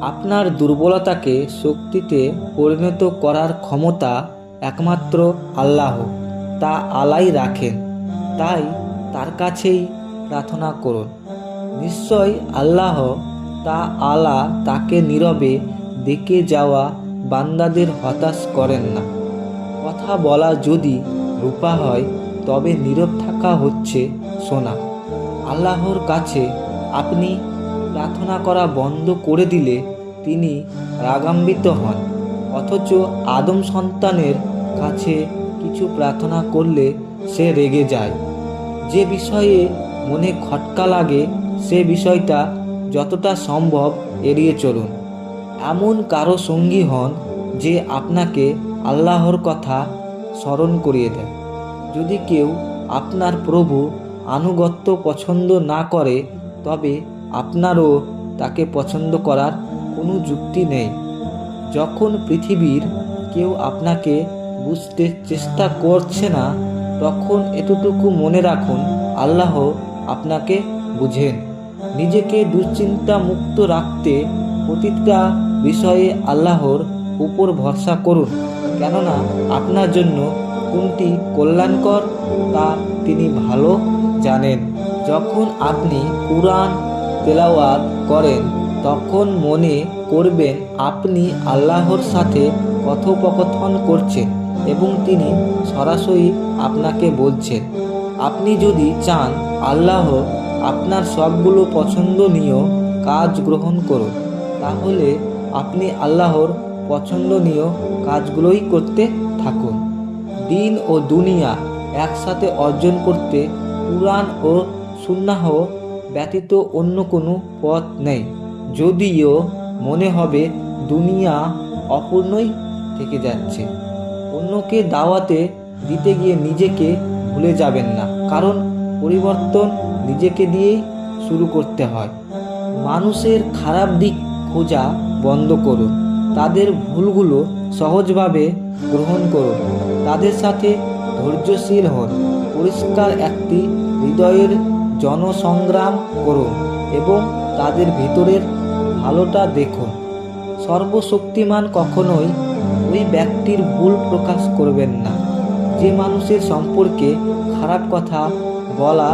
আপনার দুর্বলতাকে শক্তিতে পরিণত করার ক্ষমতা একমাত্র আল্লাহ আলাই রাখেন। তাই তার কাছেই প্রার্থনা করুন। নিশ্চয় আল্লাহ আলা তাকে নীরবে ডেকে যাওয়া বান্দাদের হতাশ করেন না। কথা বলা যদি রূপা হয়, তবে নীরব থাকা হচ্ছে সোনা। আল্লাহর কাছে আপনি প্রার্থনা করা বন্ধ করে দিলে তিনি রাগান্বিত হন। অথচ আদম সন্তানের কাছে কিছু প্রার্থনা করলে সে রেগে যায়। যে বিষয়ে মনে খটকা লাগে সে বিষয়টা যতটা সম্ভব এড়িয়ে চলুন। এমন কারো সঙ্গী হন যে আপনাকে আল্লাহর কথা স্মরণ করিয়ে দেয়। যদি কেউ আপনার প্রভু আনুগত্য পছন্দ না করে, তবে আপনারও তাকে পছন্দ করার কোনো যুক্তি নেই। যখন পৃথিবীর কেউ আপনাকে বুঝতে চেষ্টা করছে না, তখন এতটুকু মনে রাখুন, আল্লাহ আপনাকে বুঝেন। নিজেকে দুশ্চিন্তা মুক্ত রাখতে প্রতিটা বিষয়ে আল্লাহর উপর ভরসা করুন, কেননা আপনার জন্য কোনটি কল্যাণকর তা তিনি ভালো জানেন। যখন আপনি কুরআন তেলাওয়াত করেন, তখন মনে করবেন আপনি আল্লাহর সাথে কথোপকথন করছেন এবং তিনি সরাসরি আপনাকে বলছেন। আপনি যদি চান আল্লাহ আপনার সবগুলো পছন্দনীয় কাজ গ্রহণ করুন, তাহলে আপনি আল্লাহর পছন্দনীয় কাজগুলোই করতে থাকুন। দিন ও দুনিয়া একসাথে অর্জন করতে কুরআন ও সুন্নাহ ব্যতীত অন্য কোনো পথ নেই। যদিও মনে হবে দুনিয়া অপূর্ণই থেকে যাচ্ছে, অন্যকে দাওয়াতে দিতে গিয়ে নিজেকে ভুলে যাবেন না, কারণ পরিবর্তন নিজেকে দিয়েই শুরু করতে হয়। মানুষের খারাপ দিক খোঁজা বন্ধ করুন, তাদের ভুলগুলো সহজভাবে গ্রহণ করুন, তাদের সাথে ধৈর্যশীল হন, পরিষ্কার একটি হৃদয়ের জনসংগ্রাম করুন এবং তাদের ভিতরের ভালোটা দেখুন। সর্বশক্তিমান কখনোই ওই ব্যক্তির ভুল প্রকাশ করবেন না যে মানুষের সম্পর্কে খারাপ কথা বলা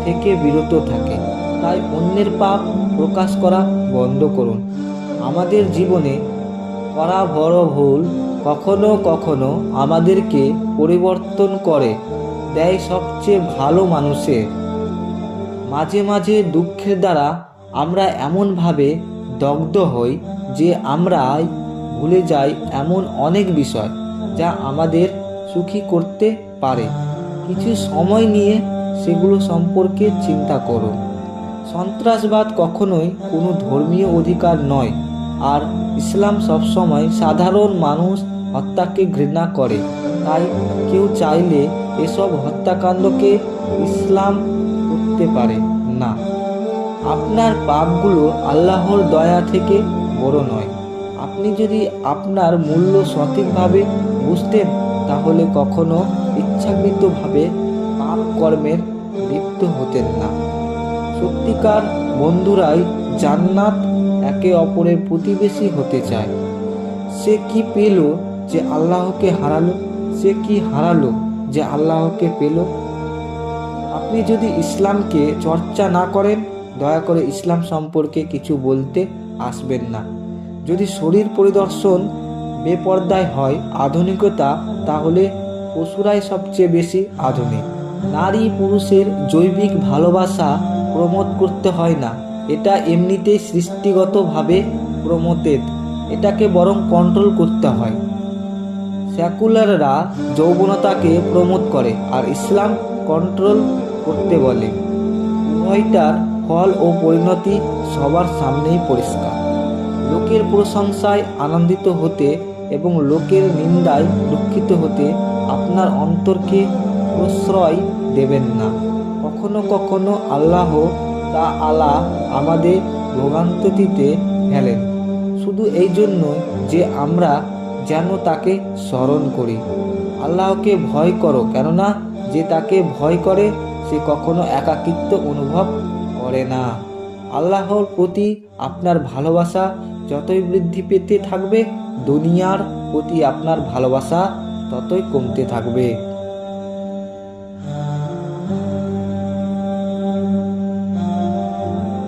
থেকে বিরত থাকে। তাই অন্যের পাপ প্রকাশ করা বন্ধ করুন। আমাদের জীবনে করা বড় ভুল কখনো কখনো আমাদেরকে পরিবর্তন করে দেয় সবচেয়ে ভালো মানুষের। মাঝে মাঝে দুঃখের দ্বারা আমরা এমনভাবে দগ্ধ হই যে আমরা ভুলে যাই এমন অনেক বিষয় যা আমাদের সুখী করতে পারে। কিছু সময় নিয়ে সেগুলো সম্পর্কে চিন্তা করুন। সন্ত্রাসবাদ কখনোই কোনো ধর্মীয় অধিকার নয়, আর ইসলাম সবসময় সাধারণ মানুষ হত্যাকে ঘৃণা করে। তাই কেউ চাইলে এসব হত্যাকাণ্ডকে ইসলাম করতে পারে না। আপনার পাপগুলো আল্লাহর দয়া থেকে বড় নয়। আপনি যদি আপনার মূল্য সঠিকভাবে বুঝতেন, তাহলে কখনো ইচ্ছাকৃতভাবে পাপ কর্মের লিপ্ত হতেন না। সত্যিকার বন্ধুরাই জান্নাত একে অপরের প্রতিবেশী হতে চায়। সে কি পেল যে আল্লাহকে হারালো? সে কি হারালো যে আল্লাহকে পেল? আপনি যদি ইসলামকে চর্চা না করেন, দয়া করে ইসলাম সম্পর্কে কিছু বলতে আসবেন না। যদি শরীর পরিদর্শন বেপর্দায় হয় আধুনিকতা, তাহলে পশুরাই সবচেয়ে বেশি আধুনিক। নারী পুরুষের জৈবিক ভালোবাসা প্রমোট করতে হয় না, এটা এমনিতেই সৃষ্টিগতভাবে প্রমোটেড, এটাকে বরং কন্ট্রোল করতে হয়। সেকুলাররা যৌবনতাকে প্রমোট করে আর ইসলাম কন্ট্রোল করতে বলে। উভয়টার ফল ও পরিণতি সবার সামনেই পরিষ্কার। লোকের প্রশংসায় আনন্দিত হতে এবং লোকের নিন্দায় দুঃখিত হতে আপনার অন্তরকে প্রশ্রয় দেবেন না। কখনো কখনো আল্লাহ আলা আমাদের ভোগান্তিতে ফেলেন, শুধু এই জন্য যে আমরা যেন তাকে স্মরণ করি। আল্লাহকে ভয় করো, কেননা যে তাকে ভয় করে সে কখনো একাকিত্ব অনুভব করে না। আল্লাহর প্রতি আপনার ভালোবাসা যতই বৃদ্ধি পেতে থাকবে, দুনিয়ার প্রতি আপনার ভালোবাসা ততই কমতে থাকবে।